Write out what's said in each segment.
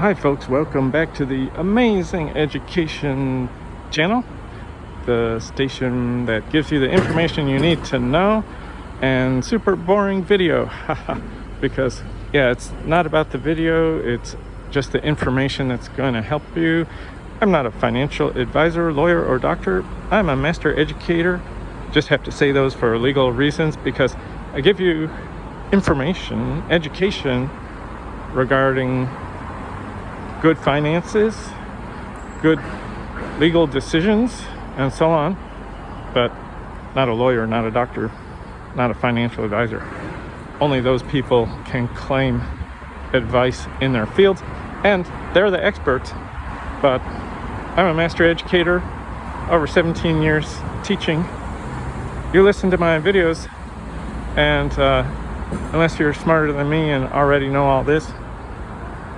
Hi folks, welcome back to the Amazing Education channel, the station that gives you the information you need to know and super boring video. Because it's not about the video, it's just the information that's going to help you. I'm not a financial advisor, lawyer, or doctor. I'm a master educator. Just have to say those for legal reasons because I give you information, education regarding good finances, good legal decisions, and so on, but not a lawyer, not a doctor, not a financial advisor. Only those people can claim advice in their fields, and they're the experts. But I'm a master educator, over 17 years teaching. You listen to my videos, and unless you're smarter than me and already know all this,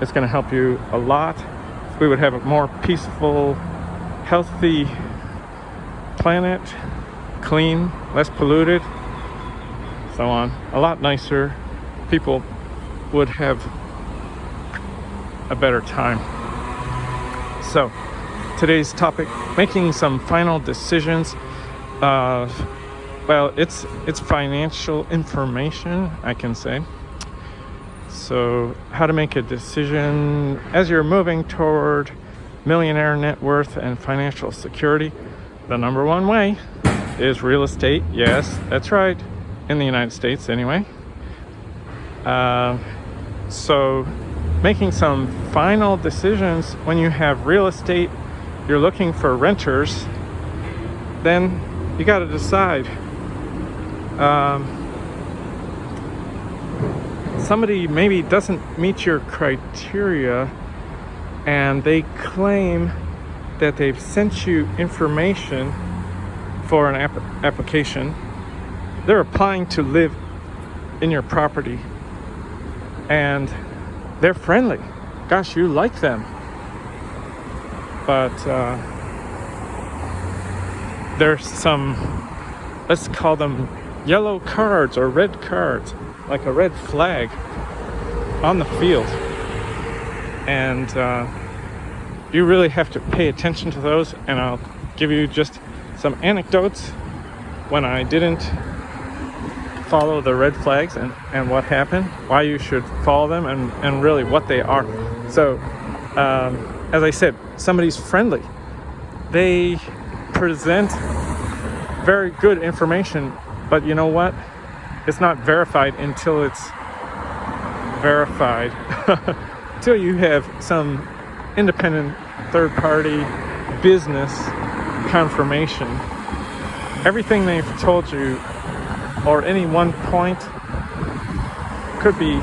it's going to help you a lot. We would have a more peaceful, healthy planet, clean, less polluted, so on. A lot nicer. People would have a better time. So, today's topic, making some final decisions. Well, it's financial information, I can say. So how to make a decision as you're moving toward millionaire net worth and financial security. The number one way is real estate. Yes, that's right. In the United States anyway. So making some final decisions when you have real estate, you're looking for renters, then you got to decide. Somebody maybe doesn't meet your criteria and they claim that they've sent you information for an application. They're applying to live in your property and they're friendly. Gosh, you like them. But there's some, let's call them yellow cards or red cards, like a red flag on the field, and you really have to pay attention to those. And I'll give you just some anecdotes when I didn't follow the red flags and what happened, why you should follow them, and really what they are. So as I said, somebody's friendly, they present very good information, but you know what? It's not verified until it's verified. Until you have some independent third-party business confirmation. Everything they've told you, or any one point, could be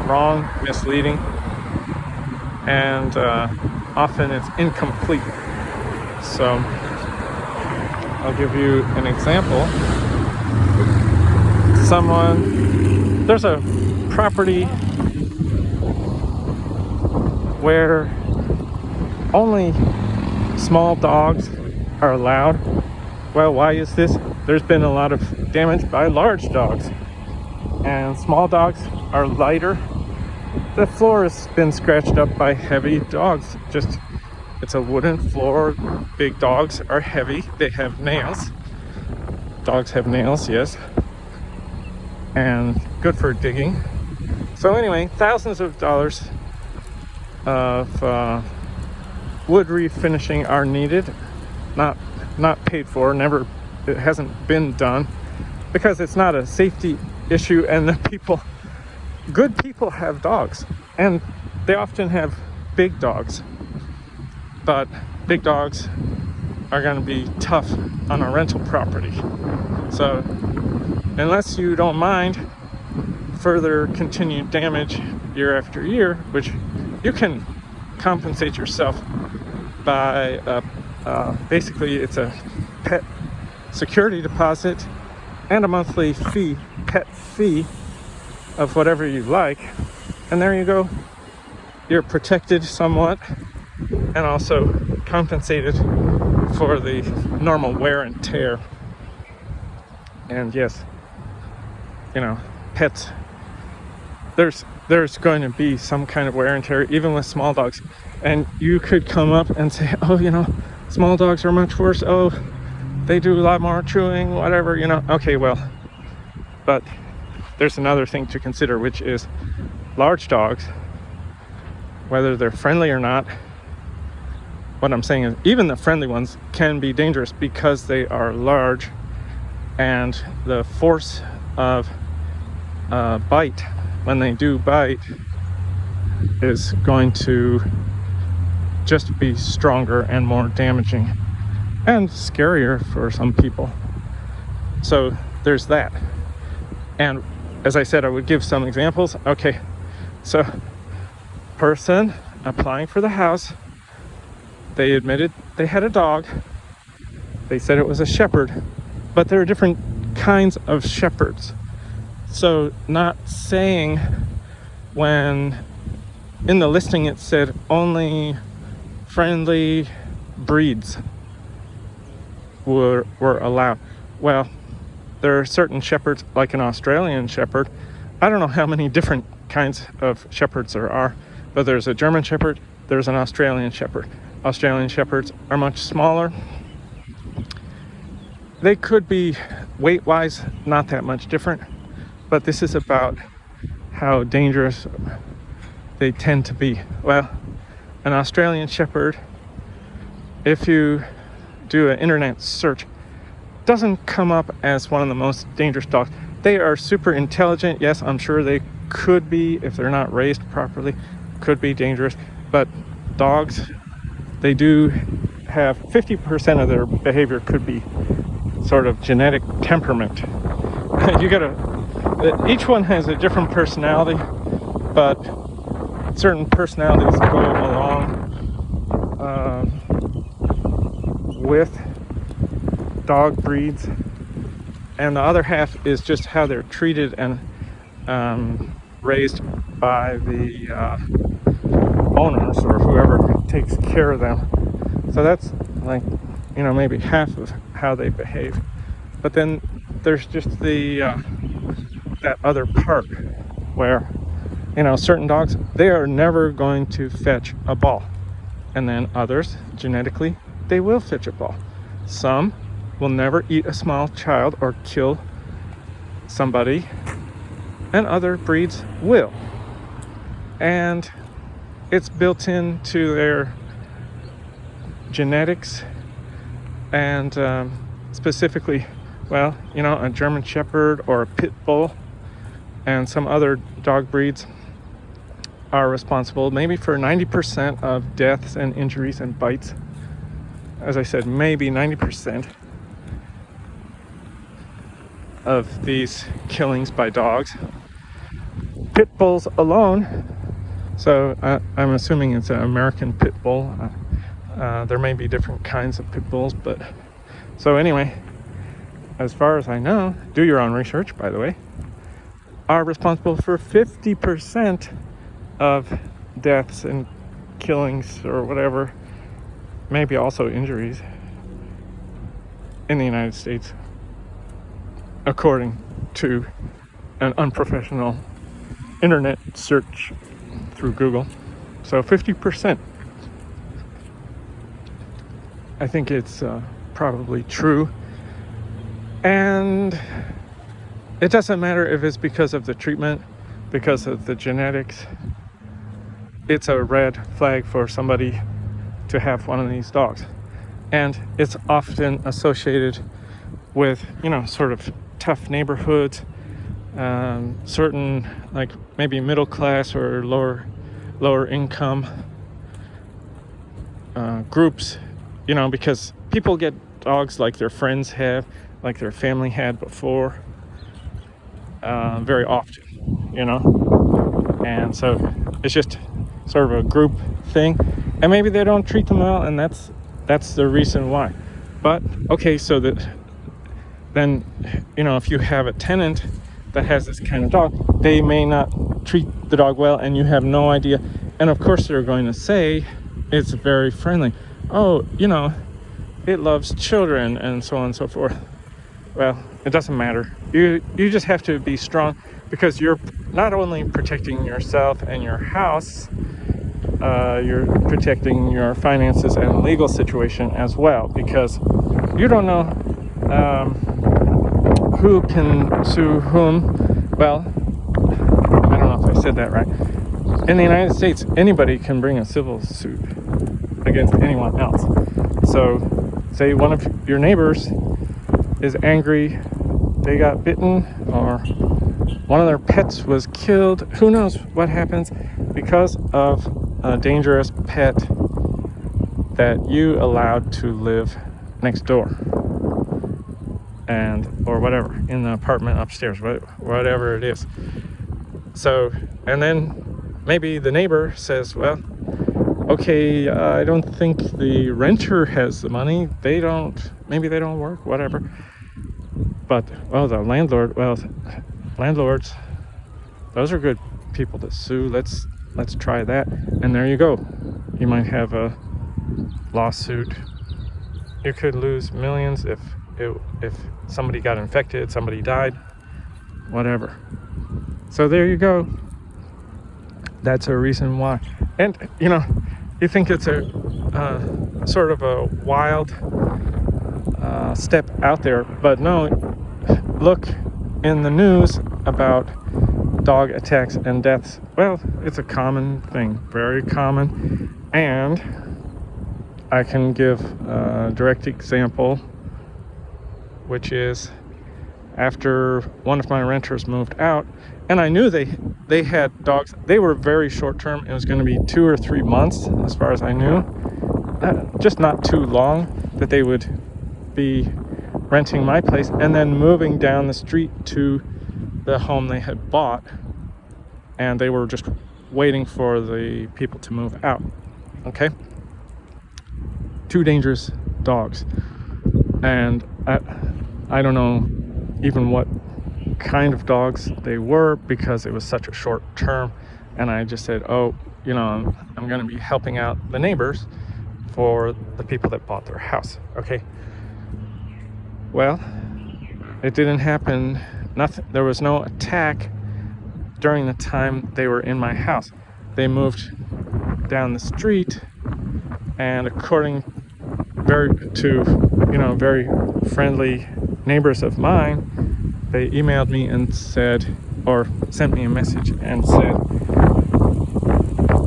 wrong, misleading, and often it's incomplete. So I'll give you an example. There's a property where only small dogs are allowed. Well, why is this? There's been a lot of damage by large dogs, and small dogs are lighter. The floor has been scratched up by heavy dogs. It's a wooden floor. Big dogs are heavy. They have nails. Dogs have nails, yes. And good for digging. So anyway, thousands of dollars of wood refinishing are needed, not paid for. It hasn't been done because it's not a safety issue, and good people have dogs, and they often have big dogs, but big dogs are going to be tough on a rental property. So unless you don't mind further continued damage year after year, which you can compensate yourself by basically it's a pet security deposit and a monthly pet fee of whatever you like, and there you go. You're protected somewhat and also compensated for the normal wear and tear. And yes, pets, there's going to be some kind of wear and tear, even with small dogs. And you could come up and say, oh, small dogs are much worse. Oh, they do a lot more chewing, whatever, Okay, well, but there's another thing to consider, which is large dogs, whether they're friendly or not. What I'm saying is even the friendly ones can be dangerous because they are large, and the force of bite, when they do bite, is going to just be stronger and more damaging and scarier for some people. So there's that. And as I said, I would give some examples. Okay, so person applying for the house, they admitted they had a dog. They said it was a shepherd, but there are different kinds of shepherds. So not saying when in the listing it said only friendly breeds were allowed. Well, there are certain shepherds, like an Australian shepherd. I don't know how many different kinds of shepherds there are, but there's a German shepherd, there's an Australian shepherd. Australian shepherds are much smaller. They could be weight-wise not that much different, but this is about how dangerous they tend to be. Well, an Australian shepherd, if you do an internet search, doesn't come up as one of the most dangerous dogs. They are super intelligent. Yes, I'm sure they could be, if they're not raised properly, could be dangerous. But dogs, they do have 50% of their behavior could be sort of genetic temperament. Each one has a different personality, but certain personalities go along with dog breeds, and the other half is just how they're treated and raised by the owners or whoever takes care of them. So that's like, maybe half of how they behave. But then there's just the that other part where, certain dogs, they are never going to fetch a ball. And then others, genetically, they will fetch a ball. Some will never eat a small child or kill somebody, and other breeds will. And it's built into their genetics, and specifically, a German Shepherd or a Pit Bull and some other dog breeds are responsible maybe for 90% of deaths and injuries and bites. As I said, maybe 90% of these killings by dogs. Pit bulls alone, so I'm assuming it's an American Pit Bull. There may be different kinds of Pit Bulls, but so anyway, as far as I know, do your own research, by the way, are responsible for 50% of deaths and killings or whatever, maybe also injuries in the United States, according to an unprofessional internet search through Google. So 50%. I think it's probably true. And it doesn't matter if it's because of the treatment, because of the genetics. It's a red flag for somebody to have one of these dogs. And it's often associated with, sort of tough neighborhoods, certain, like maybe middle class or lower income groups, because people get dogs like their friends have, like their family had before, very often, and so it's just sort of a group thing, and maybe they don't treat them well, and that's the reason why. But okay, so then if you have a tenant that has this kind of dog, they may not treat the dog well, and you have no idea. And of course they're going to say it's very friendly. Oh, it loves children, and so on and so forth. Well, it doesn't matter. You just have to be strong because you're not only protecting yourself and your house, you're protecting your finances and legal situation as well, because you don't know who can sue whom. Well, I don't know if I said that right. In the United States, anybody can bring a civil suit against anyone else. So, say one of your neighbors is angry, they got bitten, or one of their pets was killed. Who knows what happens because of a dangerous pet that you allowed to live next door, and or whatever, in the apartment upstairs, whatever it is. So, and then maybe the neighbor says, well, okay, I don't think the renter has the money. Maybe they don't work, whatever. But, well, the landlords, those are good people to sue. Let's try that. And there you go. You might have a lawsuit. You could lose millions if somebody got infected, somebody died, whatever. So there you go. That's a reason why. And, you think it's a sort of a wild step out there, but no, look in the news about dog attacks and deaths. Well, it's a common thing, very common. And I can give a direct example, which is after one of my renters moved out, and I knew they had dogs. They were very short term. It was going to be 2 or 3 months, as far as I knew. Just not too long, that they would be renting my place and then moving down the street to the home they had bought, and they were just waiting for the people to move out. Okay, 2 dangerous dogs, and I don't know even what kind of dogs they were, because it was such a short term. And I just said, I'm going to be helping out the neighbors for the people that bought their house. Okay, well, it didn't happen. Nothing. There was no attack during the time they were in my house. They moved down the street, and according to very friendly neighbors of mine, they emailed me and said, or sent me a message and said,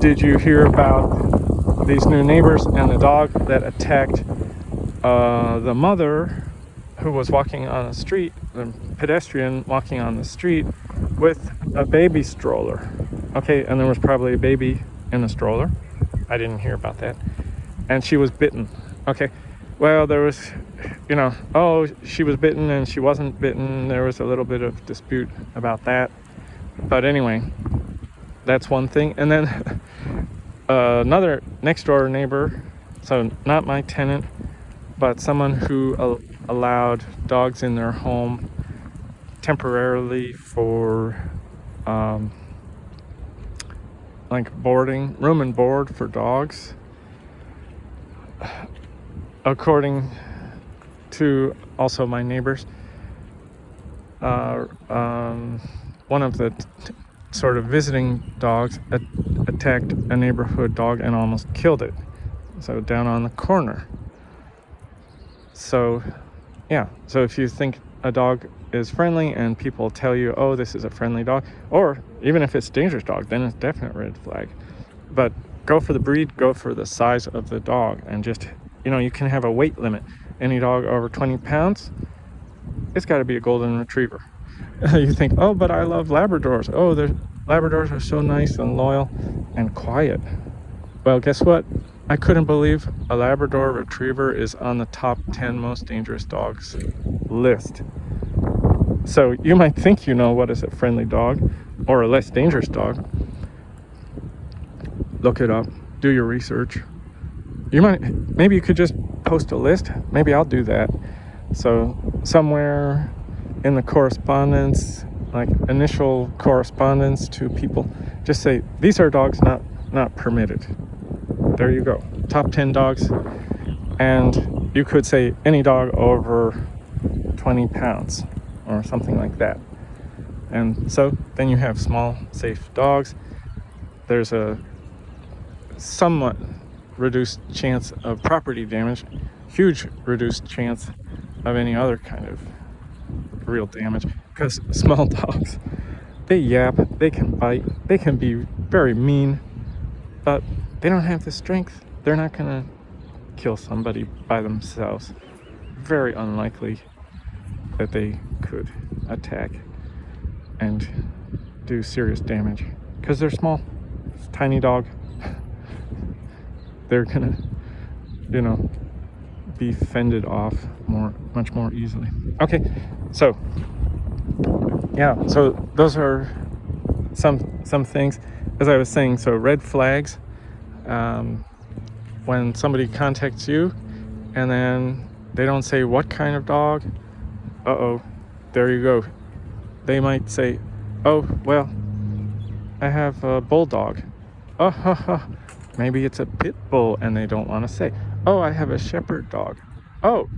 did you hear about these new neighbors and the dog that attacked the mother who was walking on the street, the pedestrian walking on the street with a baby stroller? Okay, and there was probably a baby in the stroller. I didn't hear about that. And she was bitten. Okay, well, there was, she was bitten and she wasn't bitten. There was a little bit of dispute about that. But anyway, that's one thing. And then another next door neighbor, so not my tenant, but someone who allowed dogs in their home temporarily for room and board for dogs. According to also my neighbors, one of the sort of visiting dogs attacked a neighborhood dog and almost killed it. So down on the corner. So, yeah. So if you think a dog is friendly and people tell you, oh, this is a friendly dog, or even if it's a dangerous dog, then it's definite red flag. But go for the breed, go for the size of the dog, and just, you can have a weight limit. Any dog over 20 pounds, it's got to be a golden retriever. You think, oh, but I love Labradors. Oh, the Labradors are so nice and loyal and quiet. Well, guess what? I couldn't believe a Labrador retriever is on the top 10 most dangerous dogs list. So you might think you know what is a friendly dog or a less dangerous dog. Look it up. Do your research. Maybe you could just post a list. Maybe I'll do that. So somewhere in the correspondence, like initial correspondence to people, just say, these are dogs not permitted. There you go. Top 10 dogs. And you could say any dog over 20 pounds or something like that. And so then you have small, safe dogs. There's a somewhat reduced chance of property damage, huge reduced chance of any other kind of real damage, because small dogs, they yap, they can bite, they can be very mean, but they don't have the strength. They're not gonna kill somebody by themselves. Very unlikely that they could attack and do serious damage, because they're small. It's a tiny dog. They're gonna, be fended off much more easily. Okay, so yeah, so those are some things. As I was saying, so red flags, when somebody contacts you and then they don't say what kind of dog, there you go. They might say, oh, well, I have a bulldog. Maybe it's a pit bull and they don't want to say. Oh, I have a shepherd dog. Oh,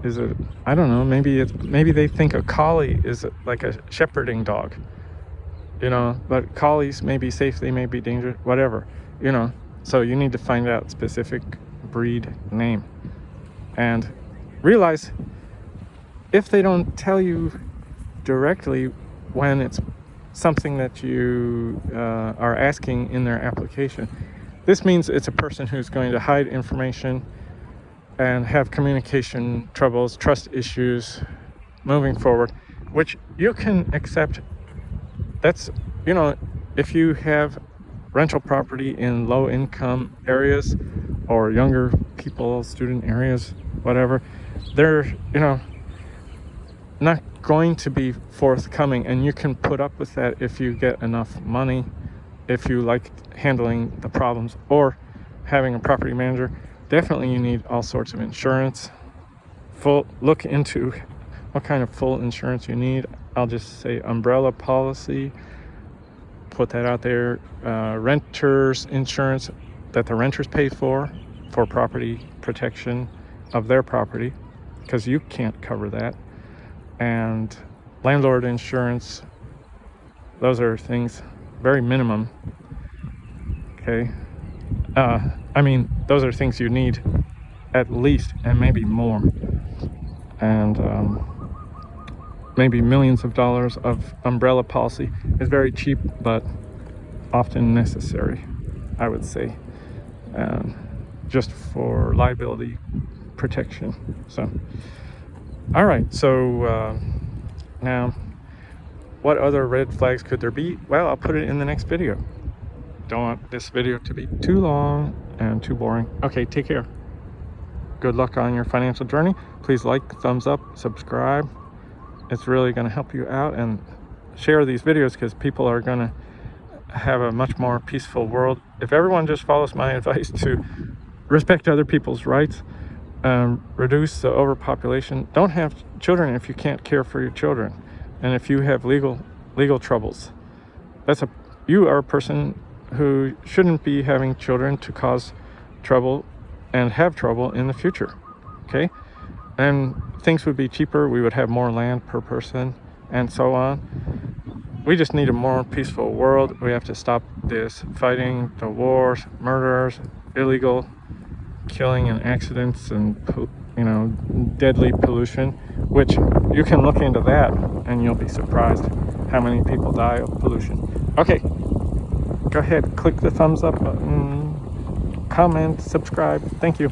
is it, I don't know, maybe they think a collie is like a shepherding dog, but collies may be safe, they may be dangerous, whatever, so you need to find out specific breed name and realize if they don't tell you directly when it's something that you are asking in their application, this means it's a person who's going to hide information and have communication troubles, trust issues moving forward, which you can accept. That's, if you have rental property in low income areas or younger people, student areas, whatever, they're, not going to be forthcoming, and you can put up with that if you get enough money, if you like handling the problems or having a property manager. Definitely you need all sorts of insurance. Look into what kind of full insurance you need. I'll just say umbrella policy, put that out there. Renters insurance that the renters pay for property protection of their property, because you can't cover that. And landlord insurance, those are things very minimum. Okay, those are things you need at least, and maybe more, and maybe millions of dollars of umbrella policy is very cheap but often necessary, I would say, just for liability protection. So all right, so now what other red flags could there be? Well, I'll put it in the next video. Don't want this video to be too long and too boring. Okay, take care. Good luck on your financial journey. Please like, thumbs up, subscribe. It's really going to help you out, and share these videos, because people are going to have a much more peaceful world if everyone just follows my advice to respect other people's rights, reduce the overpopulation. Don't have children if you can't care for your children, and if you have legal troubles. You are a person who shouldn't be having children to cause trouble and have trouble in the future. Okay, and things would be cheaper. We would have more land per person, and so on. We just need a more peaceful world. We have to stop this fighting, the wars, murders, illegal killing and accidents, and deadly pollution, which you can look into that and you'll be surprised how many people die of pollution. Okay, go ahead, click the thumbs up button, comment, subscribe. Thank you.